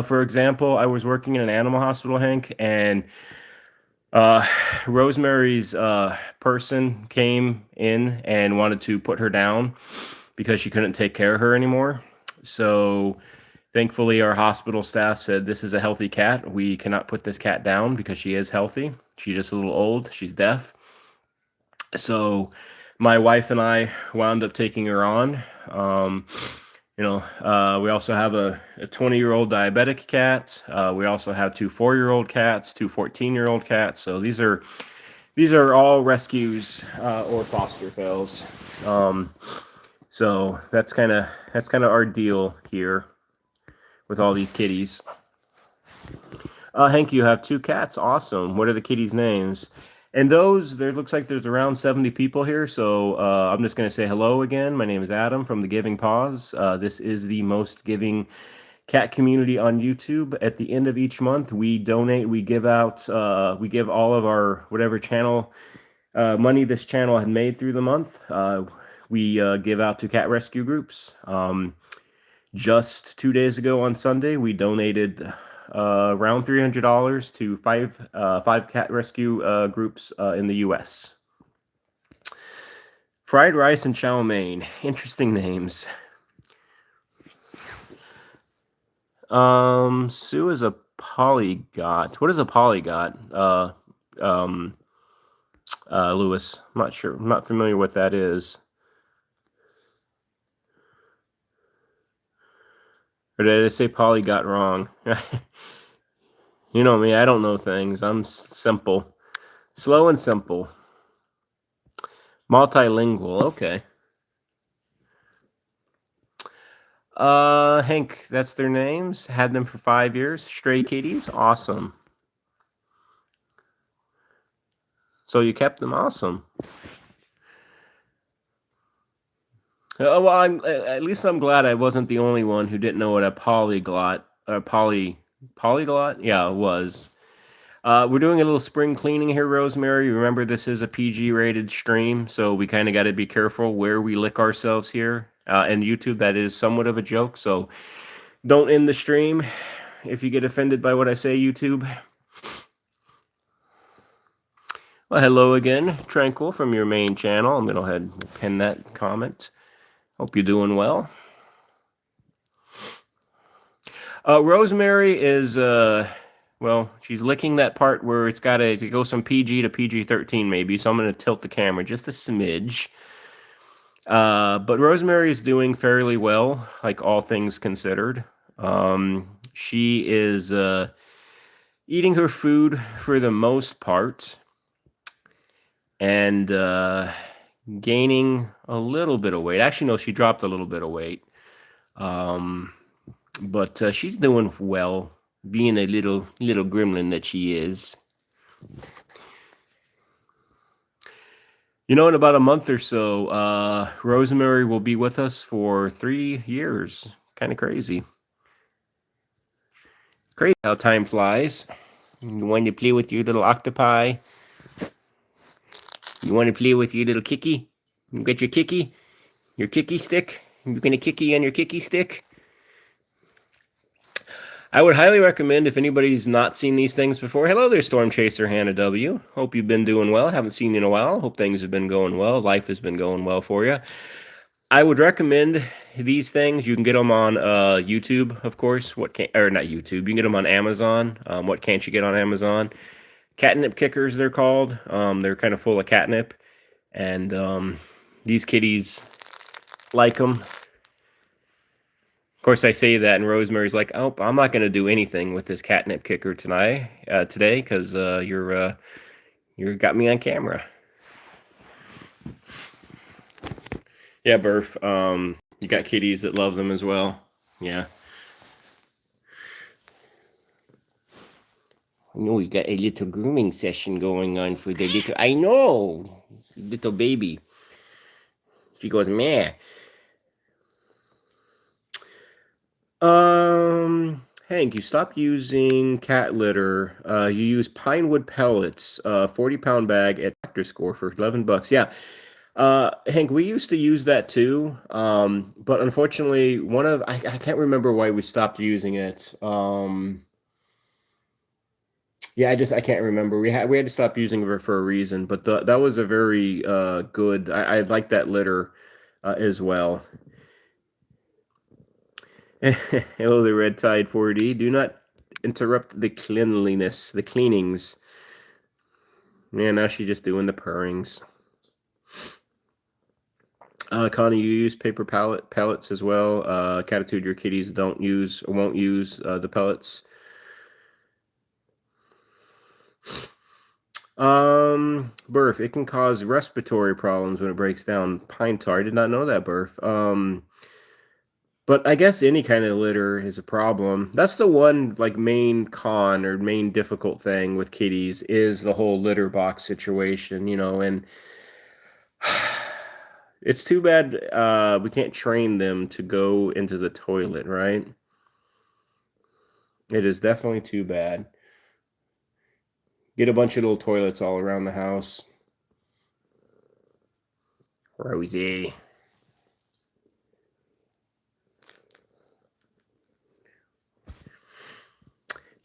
For example, I was working in an animal hospital, Hank, and Rosemary's person came in and wanted to put her down because she couldn't take care of her anymore. So thankfully, our hospital staff said, this is a healthy cat. We cannot put this cat down because she is healthy. She's just a little old. She's deaf. So my wife and I wound up taking her on. We also have a 20-year-old diabetic cat. We also have two 4-year-old cats, two 14-year-old cats. So these are all rescues or foster fails. So that's kind of our deal here with all these kitties. Hank, you have two cats. Awesome. What are the kitties' names? And there looks like there's around 70 people here. So I'm just going to say hello again. My name is Adam from the Giving PAWS. This is the most giving cat community on YouTube. At the end of each month, we donate, we give out, we give all of our whatever channel money this channel had made through the month. We give out to cat rescue groups. Just 2 days ago on Sunday, we donated around $300 to five cat rescue groups in the U.S. Fried rice and chow mein. Interesting names. Sue is a polygot. What is a polygot? Lewis. I'm not sure. I'm not familiar what that is. Or did I say polygot wrong? You know me, I don't know things. I'm simple. Slow and simple. Multilingual, okay. Hank, that's their names. Had them for 5 years. Stray kitties, awesome. So you kept them, awesome. Well, at least I'm glad I wasn't the only one who didn't know what a polyglot or polyglot, yeah, was. We're doing a little spring cleaning here, Rosemary. Remember, this is a PG-rated stream, so we kind of got to be careful where we lick ourselves here. And YouTube, that is somewhat of a joke, so don't end the stream if you get offended by what I say, YouTube. Well, hello again, Tranquil from your main channel. I'm going to go ahead and pin that comment. Hope you're doing well. Rosemary is, well, she's licking that part where it's got to go from PG to PG-13 maybe, so I'm going to tilt the camera just a smidge. But Rosemary is doing fairly well, like all things considered. She is eating her food for the most part and gaining a little bit of weight. Actually, no, she dropped a little bit of weight. But she's doing well, being a little gremlin that she is. You know, in about a month or so, Rosemary will be with us for 3 years. Kind of crazy. Crazy how time flies. You want to play with your little octopi? You want to play with your little kicky? You got your kicky stick? You're going to kicky on your kicky stick? I would highly recommend, if anybody's not seen these things before. Hello there, Storm Chaser Hannah W. Hope you've been doing well. Haven't seen you in a while. Hope things have been going well. Life has been going well for you. I would recommend these things. You can get them on YouTube, of course. Not YouTube. You can get them on Amazon. What can't you get on Amazon? Catnip kickers, they're called. They're kind of full of catnip. And these kitties like them. Of course, I say that, and Rosemary's like, "Oh, I'm not going to do anything with this catnip kicker today, because you got me on camera." Yeah, Burf. You got kitties that love them as well. Yeah. No, we got a little grooming session going on for the little. I know, little baby. She goes, meh. Hank, you stopped using cat litter. You use pine wood pellets, 40-pound bag at Tractor Score for $11. Yeah. Hank, we used to use that too. But unfortunately, I can't remember why we stopped using it. Yeah, I can't remember. We had to stop using it for a reason, but that was a very good. I like that litter as well. Hello, the Red Tide 4D. Do not interrupt the cleanliness, the cleanings. Yeah, now she's just doing the purrings. Connie, you use paper pellets as well. Catitude, your kitties won't use the pellets. Burf, it can cause respiratory problems when it breaks down. Pine tar, I did not know that, Burf. But I guess any kind of litter is a problem. That's the one main con or main difficult thing with kitties is the whole litter box situation, and it's too bad we can't train them to go into the toilet, right? It is definitely too bad. Get a bunch of little toilets all around the house. Rosie.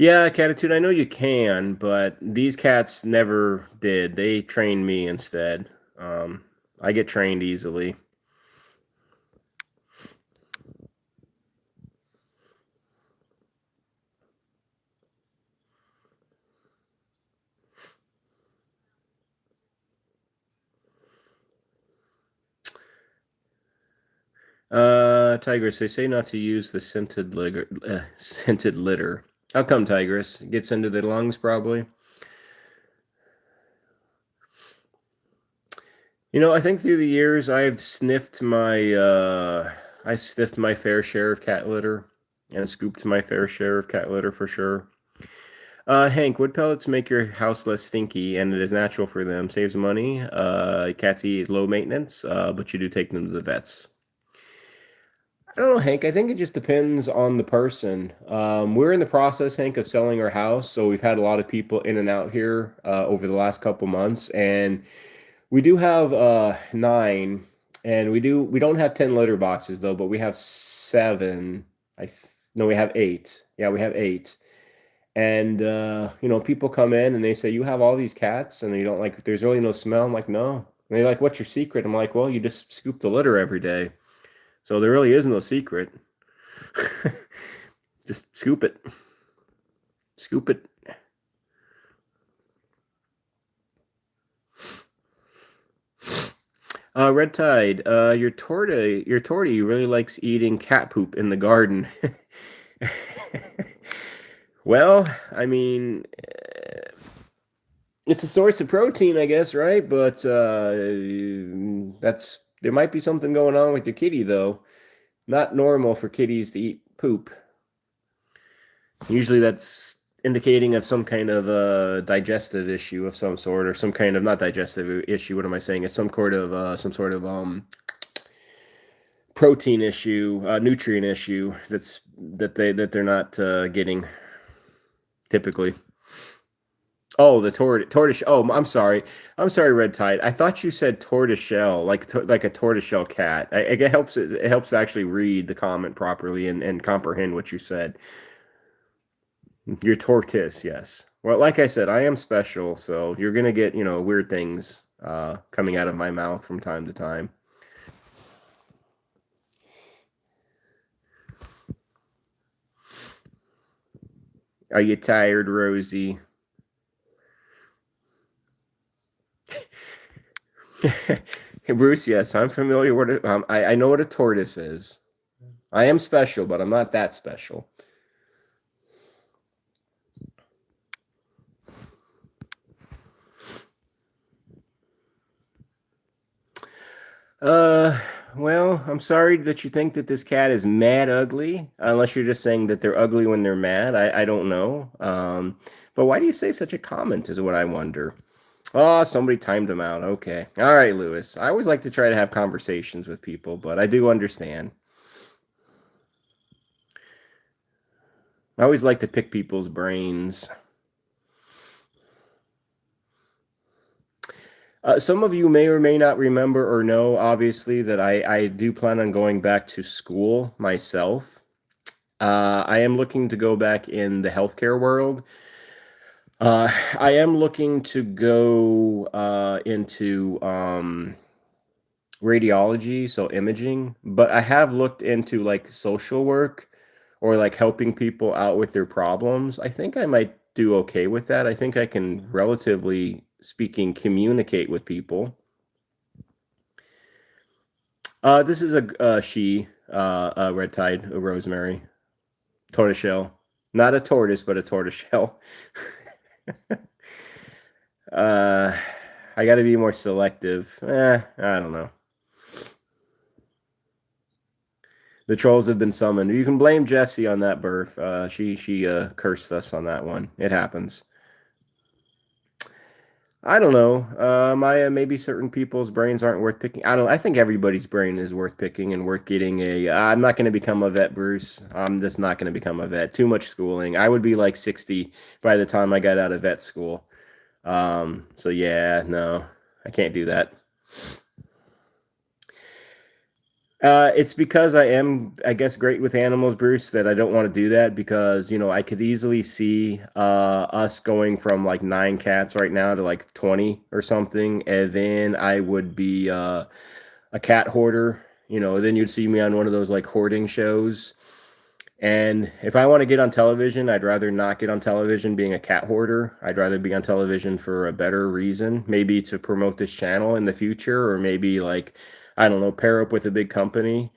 Yeah, Catitude, I know you can, but these cats never did. They trained me instead. Um, I get trained easily. Tigress, they say not to use the scented litter. How come, Tigress? It gets into the lungs, probably. I think through the years I sniffed my fair share of cat litter and scooped my fair share of cat litter for sure. Hank, wood pellets make your house less stinky, and it is natural for them. Saves money. Cats eat low maintenance, but you do take them to the vets. I don't know, Hank. I think it just depends on the person. We're in the process, Hank, of selling our house, so we've had a lot of people in and out here over the last couple months, and we do have nine, and we don't have 10 litter boxes though, but we have seven. No, we have eight. Yeah, we have eight. And people come in and they say, "You have all these cats, and you don't like. There's really no smell." I'm like, "No." And they're like, "What's your secret?" I'm like, "Well, you just scoop the litter every day, so there really is no secret. Just scoop it, scoop it." Red Tide, your tortie really likes eating cat poop in the garden. Well, I mean, it's a source of protein, I guess, right? But that's there might be something going on with your kitty, though. Not normal for kitties to eat poop. Usually, that's indicating of some kind of digestive issue of some sort, or some kind of not digestive issue. What am I saying? It's some sort of protein issue, nutrient issue that they're not getting typically. Oh, the tortoise. Oh, I'm sorry. I'm sorry, Red Tide. I thought you said tortoiseshell, like a tortoiseshell cat. It helps to actually read the comment properly and comprehend what you said. Your tortoise, yes. Well, like I said, I am special, so you're gonna get weird things coming out of my mouth from time to time. Are you tired, Rosie? Hey, Bruce, yes, I'm familiar with it. I know what a tortoise is. I am special, but I'm not that special. Uh, well, I'm sorry that you think that this cat is mad ugly, unless you're just saying that they're ugly when they're mad. I don't know. But why do you say such a comment is what I wonder. Oh, somebody timed them out. Okay. All right, Lewis. I always like to try to have conversations with people, but I do understand. I always like to pick people's brains. Some of you may or may not remember or know, obviously, that I do plan on going back to school myself. I am looking to go back in the healthcare world. I am looking to go into radiology, so imaging, but I have looked into like social work or like helping people out with their problems. I think I might do okay with that. I think I can, relatively speaking, communicate with people. This is a she, red tide, a rosemary, tortoiseshell, not a tortoise, but a tortoiseshell. uh, I got to be more selective. I don't know. The trolls have been summoned. You can blame Jessie on that birth. She cursed us on that one. It happens. I don't know. Maya, maybe certain people's brains aren't worth picking. I don't. I think everybody's brain is worth picking and worth getting a. I'm not going to become a vet, Bruce. I'm just not going to become a vet. Too much schooling. I would be like 60 by the time I got out of vet school. So yeah, no, I can't do that. It's because I am, I guess, great with animals, Bruce, that I don't want to do that because, I could easily see us going from like 9 cats right now to like 20 or something. And then I would be a cat hoarder. Then you'd see me on one of those like hoarding shows. And if I want to get on television, I'd rather not get on television being a cat hoarder. I'd rather be on television for a better reason, maybe to promote this channel in the future, or maybe like, I don't know, pair up with a big company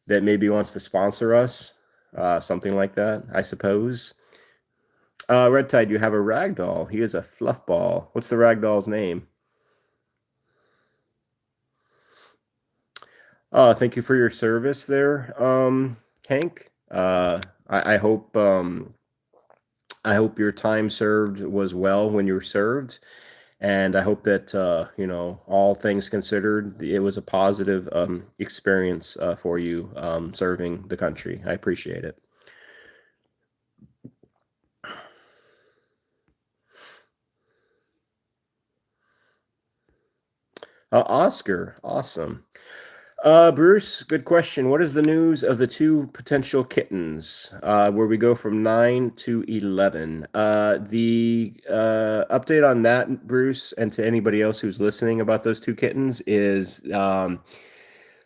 that maybe wants to sponsor us, something like that, I suppose. Red Tide, you have a rag doll. He is a fluff ball. What's the rag doll's name? Thank you for your service there, Hank. I hope your time served was well when you were served, and I hope that all things considered, it was a positive experience for you serving the country. I appreciate it. Oscar, awesome. Bruce, good question. What is the news of the two potential kittens? Where we go from 9 to 11. The update on that, Bruce, and to anybody else who's listening about those two kittens is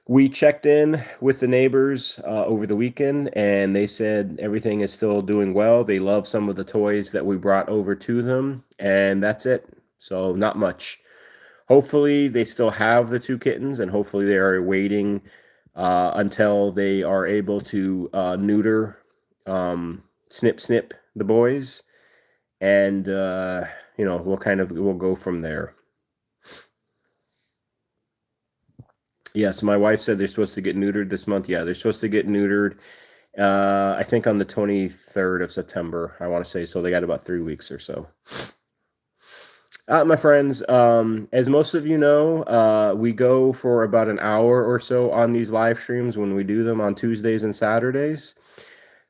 we checked in with the neighbors over the weekend, and they said everything is still doing well. They love some of the toys that we brought over to them, and that's it. So not much. Hopefully, they still have the two kittens, and hopefully, they are waiting until they are able to neuter, snip, snip the boys, and we'll go from there. Yes, my wife said they're supposed to get neutered this month. Yeah, they're supposed to get neutered. I think on the 23rd of September, I want to say. So they got about 3 weeks or so. My friends, as most of you know, we go for about an hour or so on these live streams when we do them on Tuesdays and Saturdays.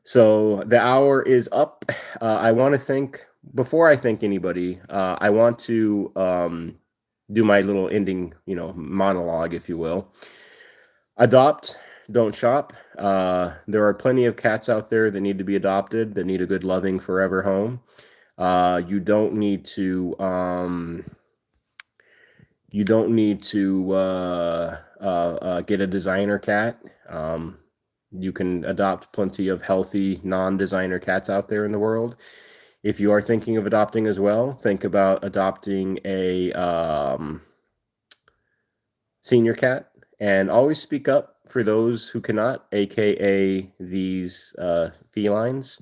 So the hour is up. I want to thank, before I thank anybody, I want to do my little ending, monologue, if you will. Adopt, don't shop. There are plenty of cats out there that need to be adopted, that need a good, loving, forever home. You don't need to get a designer cat. You can adopt plenty of healthy non-designer cats out there in the world. If you are thinking of adopting as well, think about adopting a senior cat, and always speak up for those who cannot, aka these felines.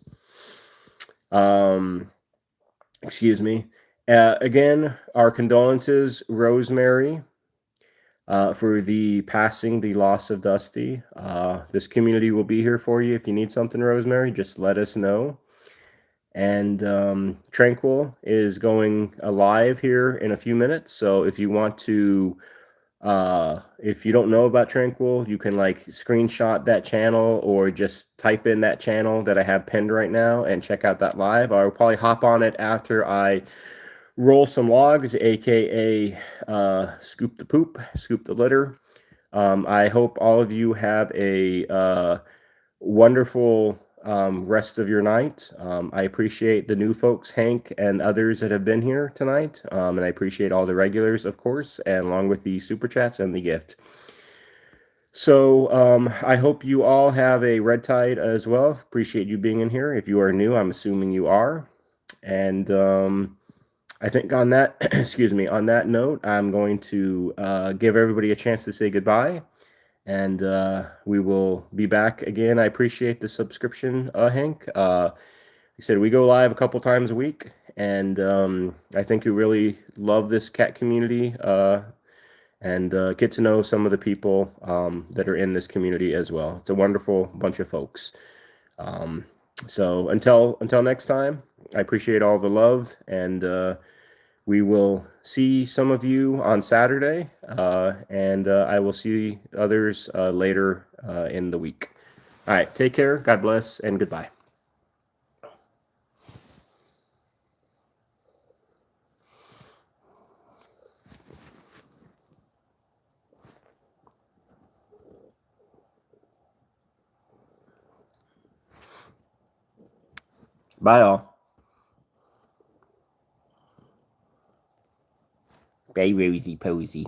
Excuse me. Again, our condolences, Rosemary, for the passing, the loss of Dusty. This community will be here for you if you need something, Rosemary. Just let us know. And Tranquil is going live here in a few minutes. So if you want to, if you don't know about Tranquil, you can like screenshot that channel or just type in that channel that I have pinned right now and check out that live. I'll probably hop on it after I roll some logs, aka scoop the poop, scoop the litter. I hope all of you have a wonderful rest of your night. I appreciate the new folks, Hank and others that have been here tonight. And I appreciate all the regulars, of course, and along with the super chats and the gift. So I hope you all have a red tide as well. Appreciate you being in here. If you are new, I'm assuming you are. And I think on that, excuse me, on that note, I'm going to give everybody a chance to say goodbye. And we will be back again. I appreciate the subscription, Hank. Like I said, we go live a couple times a week, and I think you really love this cat community and get to know some of the people that are in this community as well. It's a wonderful bunch of folks. So until next time, I appreciate all the love, and we will see some of you on Saturday, and I will see others later in the week. All right, take care, God bless, and goodbye. Bye, all. Bye, Rosie Posey.